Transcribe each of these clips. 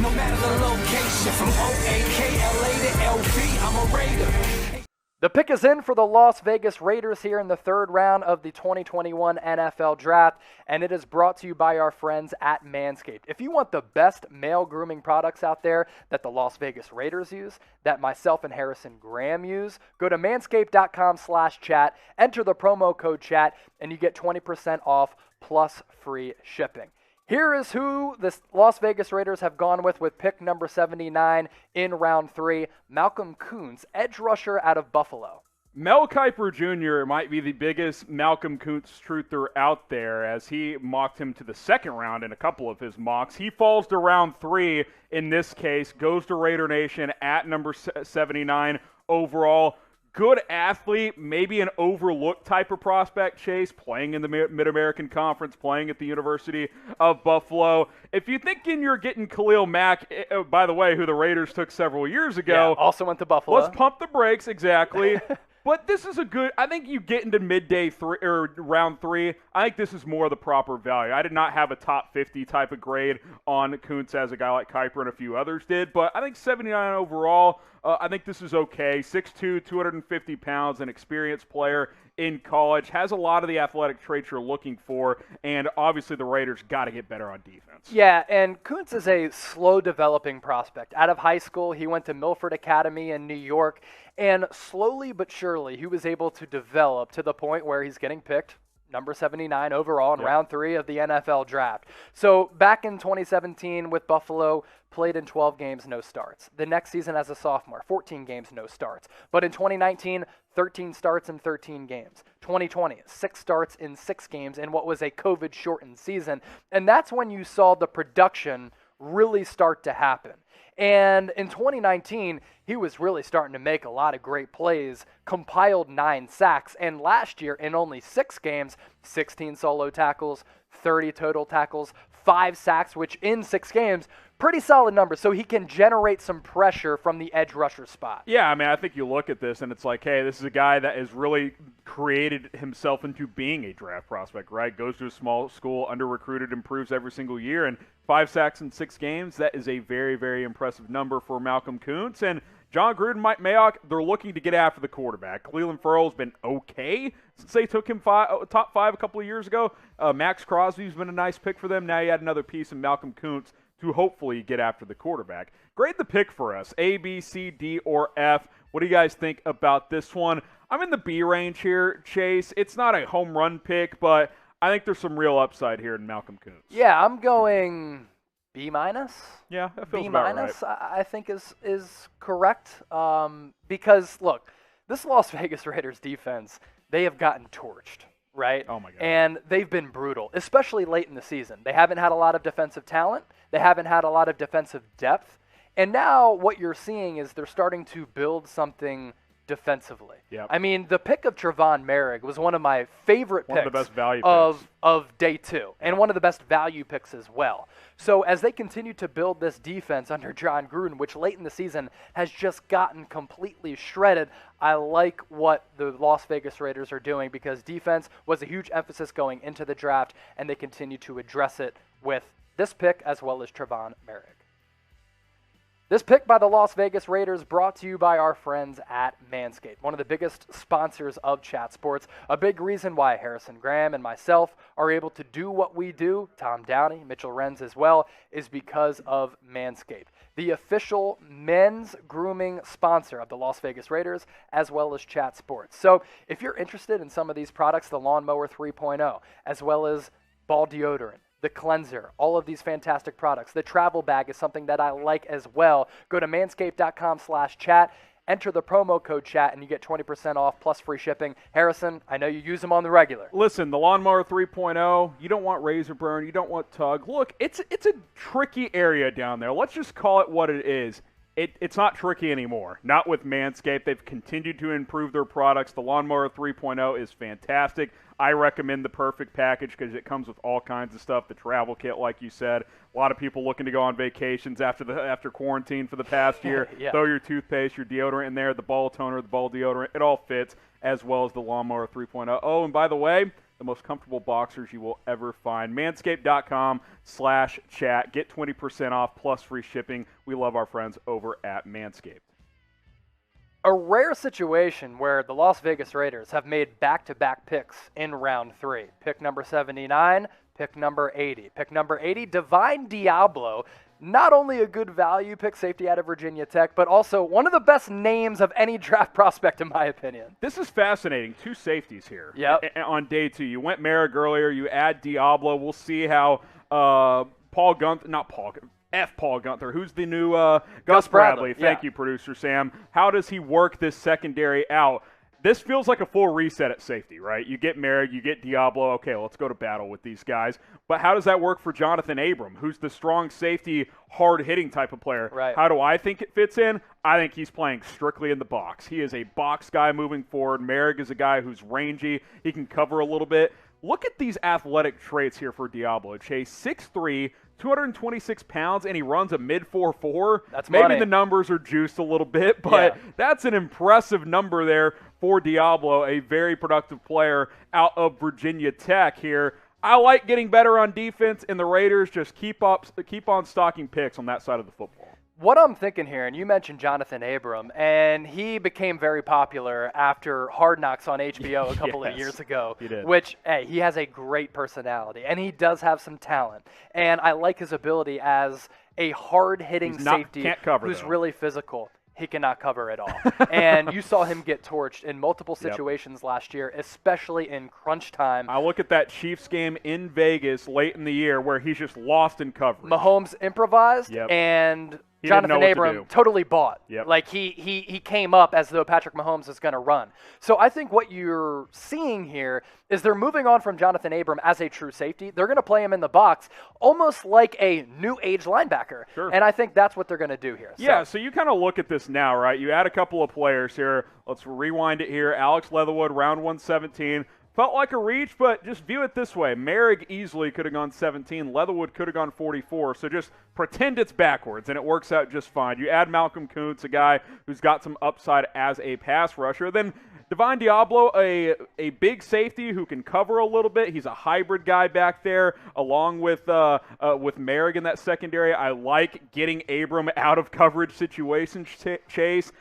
No matter the location, from O-A-K-L-A to L-V, I'm a Raider. The pick is in for the Las Vegas Raiders here in the third round of the 2021 NFL Draft, and it is brought to you by our friends at Manscaped. If you want the best male grooming products out there that the Las Vegas Raiders use, that myself and Harrison Graham use, go to manscaped.com/chat, enter the promo code chat, and you get 20% off plus free shipping. Here is who the Las Vegas Raiders have gone with pick number 79 in round 3, Malcolm Koonce, edge rusher out of Buffalo. Mel Kiper Jr. might be the biggest Malcolm Koonce truther out there, as he mocked him to the second round in a couple of his mocks. He falls to round 3 in this case, goes to Raider Nation at number 79 overall. Good athlete, maybe an overlooked type of prospect, Chase, playing in the Mid-American Conference, playing at the University of Buffalo. If you're thinking you're getting Khalil Mack, by the way, who the Raiders took several years ago. Yeah, also went to Buffalo. Let's pump the brakes, exactly. But this is a good, I think you get into midday 3 or round 3, I think this is more the proper value. I did not have a top 50 type of grade on Koonce as a guy like Kiper and a few others did, but I think 79 overall, I think this is okay. 6'2", 250 pounds, an experienced player in college, has a lot of the athletic traits you're looking for, and obviously the Raiders got to get better on defense. Yeah, and Koonce is a slow-developing prospect. Out of high school, he went to Milford Academy in New York, and slowly but surely he was able to develop to the point where he's getting picked number 79 overall in round 3 of the NFL Draft. So back in 2017 with Buffalo, played in 12 games, no starts. The next season as a sophomore, 14 games, no starts. But in 2019, 13 starts in 13 games. 2020, 6 starts in 6 games in what was a COVID-shortened season. And that's when you saw the production really start to happen. And in 2019, he was really starting to make a lot of great plays, compiled 9 sacks, and last year in only 6 games, 16 solo tackles, 30 total tackles, 5 sacks, which in 6 games, pretty solid numbers. So he can generate some pressure from the edge rusher spot. Yeah, I mean, I think you look at this and it's like, hey, this is a guy that has really created himself into being a draft prospect, right? Goes to a small school, under-recruited, improves every single year, and 5 sacks in 6 games, that is a very, very impressive number for Malcolm Koonce. And John Gruden, Mike Mayock, they're looking to get after the quarterback. Cleveland Ferrell's been okay since they took him top 5 a couple of years ago. Max Crosby's been a nice pick for them. Now you add another piece in Malcolm Koonce to hopefully get after the quarterback. Grade the pick for us, A, B, C, D, or F. What do you guys think about this one? I'm in the B range here, Chase. It's not a home run pick, but I think there's some real upside here in Malcolm Koonce. Yeah, I'm going B minus. Yeah, that feels B about minus, right. I think is correct. Because look, this Las Vegas Raiders defense, they have gotten torched, right? Oh my God. And they've been brutal, especially late in the season. They haven't had a lot of defensive talent. They haven't had a lot of defensive depth. And now what you're seeing is they're starting to build something defensively. Yep. I mean, the pick of Trevon Merrick was one of my favorite picks One of the best value of picks. day 2, and one of the best value picks as well. So as they continue to build this defense under John Gruden, which late in the season has just gotten completely shredded, I like what the Las Vegas Raiders are doing, because defense was a huge emphasis going into the draft, and they continue to address it with this pick as well as Trevon Merrick. This pick by the Las Vegas Raiders brought to you by our friends at Manscaped, one of the biggest sponsors of Chat Sports. A big reason why Harrison Graham and myself are able to do what we do, Tom Downey, Mitchell Renz as well, is because of Manscaped, the official men's grooming sponsor of the Las Vegas Raiders as well as Chat Sports. So if you're interested in some of these products, the Lawnmower 3.0, as well as ball deodorant, the cleanser, all of these fantastic products. The travel bag is something that I like as well. Go to manscaped.com/chat, enter the promo code chat, and you get 20% off plus free shipping. Harrison, I know you use them on the regular. Listen, the Lawnmower 3.0, you don't want razor burn, you don't want tug. Look, it's a tricky area down there. Let's just call it what it is. It's not tricky anymore. Not with Manscaped. They've continued to improve their products. The Lawnmower 3.0 is fantastic. I recommend the Perfect Package because it comes with all kinds of stuff. The travel kit, like you said. A lot of people looking to go on vacations after quarantine for the past year. Yeah. Throw your toothpaste, your deodorant in there, the ball toner, the ball deodorant. It all fits, as well as the Lawnmower 3.0. Oh, and by the way, the most comfortable boxers you will ever find. Manscaped.com/chat. Get 20% off plus free shipping. We love our friends over at Manscaped. A rare situation where the Las Vegas Raiders have made back-to-back picks in round 3. Pick number 79, pick number 80. Pick number 80, Divine Diablo. Not only a good value pick, safety out of Virginia Tech, but also one of the best names of any draft prospect, in my opinion. This is fascinating. 2 safeties here. Yep. On day 2. You went Merrick earlier. You add Diablo. We'll see how Paul Gunther, who's the new Gus Bradley. Thank you, producer Sam. How does he work this secondary out? This feels like a full reset at safety, right? You get Merrick, you get Diablo. Okay, let's go to battle with these guys. But how does that work for Jonathan Abram, who's the strong safety, hard-hitting type of player? Right. How do I think it fits in? I think he's playing strictly in the box. He is a box guy moving forward. Merrick is a guy who's rangy. He can cover a little bit. Look at these athletic traits here for Diablo. Chase 6'3", 226 pounds, and he runs a mid 4.4. That's maybe money. the numbers are juiced a little bit, but Yeah. that's an impressive number there for Diablo, a very productive player out of Virginia Tech here. I like getting better on defense, and the Raiders just keep on stocking picks on that side of the football. What I'm thinking here, and you mentioned Jonathan Abram, and he became very popular after Hard Knocks on HBO a couple of years ago. He did. Which, hey, he has a great personality, and he does have some talent. And I like his ability as a hard-hitting safety can't cover, who's though. really physical. He cannot cover at all. And you saw him get torched in multiple situations last year, especially in crunch time. I look at that Chiefs game in Vegas late in the year where he's just lost in coverage. Mahomes improvised, Yep. and He didn't know Jonathan what to Abram do. totally bought. Yep. Like he came up as though Patrick Mahomes is going to run. So I think what you're seeing here is they're moving on from Jonathan Abram as a true safety. They're going to play him in the box almost like a new age linebacker. Sure. And I think that's what they're going to do here. Yeah, so you kind of look at this now, right? You add a couple of players here. Let's rewind it here. Alex Leatherwood, round 117. Felt like a reach, but just view it this way. Merrick easily could have gone 17. Leatherwood could have gone 44. So just pretend it's backwards, and it works out just fine. You add Malcolm Koonce, a guy who's got some upside as a pass rusher. Then Divine Diablo, a big safety who can cover a little bit. He's a hybrid guy back there, along with Merrick in that secondary. I like getting Abram out of coverage situations, Chase.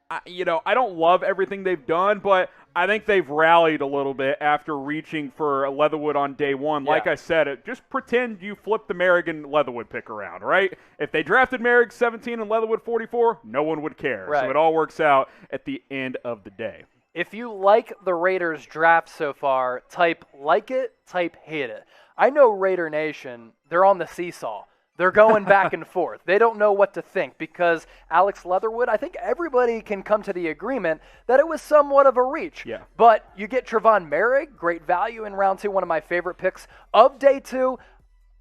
I don't love everything they've done, but I think they've rallied a little bit after reaching for Leatherwood on day 1. Like I said, just pretend you flip the Merrick and Leatherwood pick around, right? If they drafted Merrick 17 and Leatherwood 44, no one would care. Right. So it all works out at the end of the day. If you like the Raiders draft so far, type like it, type hate it. I know Raider Nation, they're on the seesaw. They're going back and forth. They don't know what to think because Alex Leatherwood, I think everybody can come to the agreement that it was somewhat of a reach. Yeah. But you get Trevon Merrick, great value in round 2, one of my favorite picks of day 2.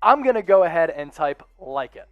I'm going to go ahead and type like it.